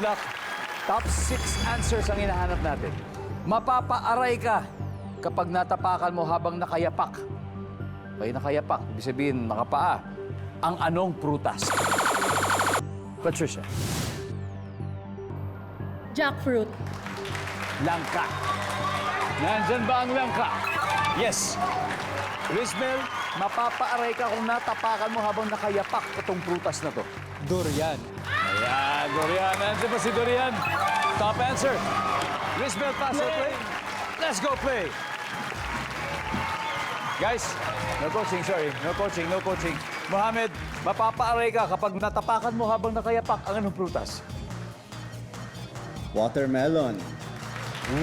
luck. Top 6 answers ang hinahanap natin. Mapapaaray ka kapag natapakan mo habang nakayapak. May nakayapak, ibig sabihin nakapaa. Ang anong prutas? Patricia. Jackfruit. Langka. Nandyan ba ang langka? Yes. Rizmel, mapapaaray ka kung natapakan mo habang nakayapak itong prutas na to. Durian. Ayan, Dorian. Nandiyan ba si Dorian? Top answer. Rizmel, pass or play? Let's go play. Guys, no coaching, sorry. No coaching, no coaching. Mohamed, mapapaaray ka kapag natapakan mo habang nakayapak ang anong prutas? Watermelon.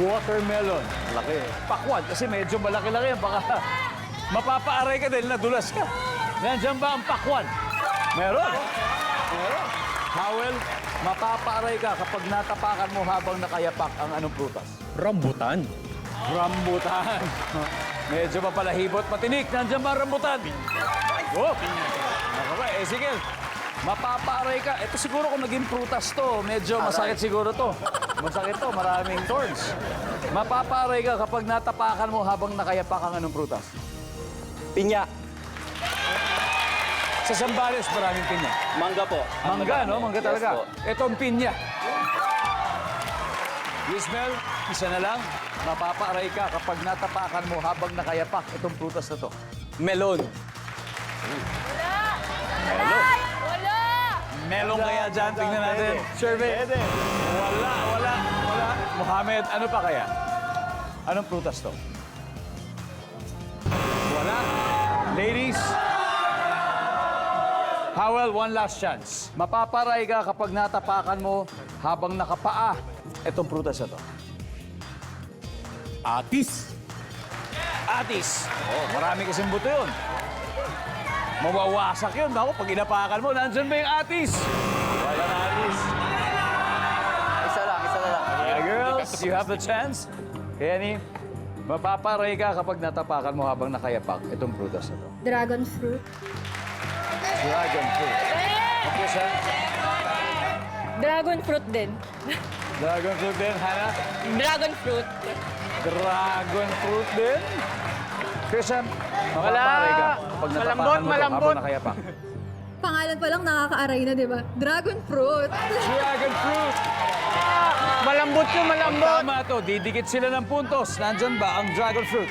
Watermelon. Laki. Pakwan, kasi medyo malaki-laki yan. Baka mapapaaray ka dahil nadulas ka. Nandiyan ba ang pakwan? Meron. Meron. Howell, mapapaaray ka kapag natapakan mo habang nakayapak ang anong prutas? Rambutan. Rambutan. Medyo mapalahibot, matinik. Nandiyan ba ang rambutan? Oh. Okay, sige. Mapapaaray ka. Ito siguro kung naging prutas to, medyo masakit siguro to. Masakit to, maraming thorns. Mapapaaray ka kapag natapakan mo habang nakayapak ang anong prutas? Pinya. Sa Zambales, maraming pinya. Mangga po. Mangga, no? Mangga talaga. Yes po. Itong pinya. Ismael, isa na lang. Mapapaaray ka kapag natapakan mo habang nakayapak itong prutas na to. Melon. Melon. Wala! Melon kaya dyan. Tingnan natin. Survey. Wala, wala, wala. Mohamed, ano pa kaya? Anong prutas to? Wala. Ladies. Howell, one last chance. Mapaparay ka kapag natapakan mo habang nakapaa itong prutas na to. Atis. Atis. Oh, marami kasing buto yun. Mawawasak yun. Ako, pag inapakan mo, nandyan ba yung atis? Wala na atis. Isa lang. Yeah, girls, you have the chance. Kenny, mapaparay ka kapag natapakan mo habang nakayapak itong prutas na to. Dragon fruit. Dragon fruit. Okay, sir? Dragon fruit din. Dragon fruit din, Hannah? Dragon fruit. Dragon fruit din? Christian, mapaparay ka kapag natapakan mo ito habang nakayapak. Pangalan pa lang nakakaaray na, di ba? Dragon fruit. Dragon fruit! Malambot yung malambot. Tama to, didikit sila ng puntos. Nandyan ba ang dragon fruit?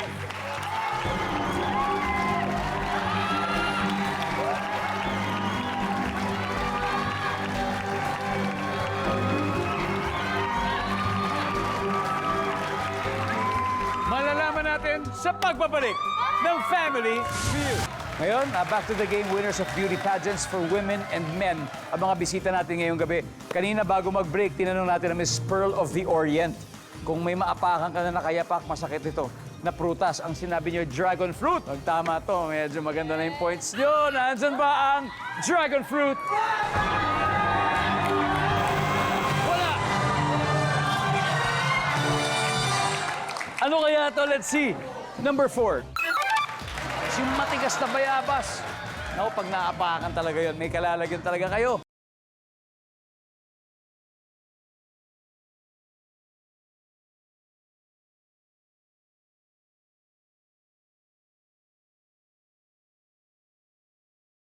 Malalaman natin sa pagbabalik ng Family Feud. Ngayon, back to the game, winners of beauty pageants for women and men. Ang mga bisita natin ngayong gabi. Kanina bago mag-break, tinanong natin ang Miss Pearl of the Orient. Kung may maapakan ka na nakayapak, masakit ito na prutas. Ang sinabi niyo, dragon fruit. Tama to, medyo maganda na yung points niyo. Nandyan ba ang dragon fruit? Wala! Ano kaya to? Let's see. Number 4. Yung matigas na bayabas. Naku, pag naapakan talaga yun, may kalalagyan talaga kayo.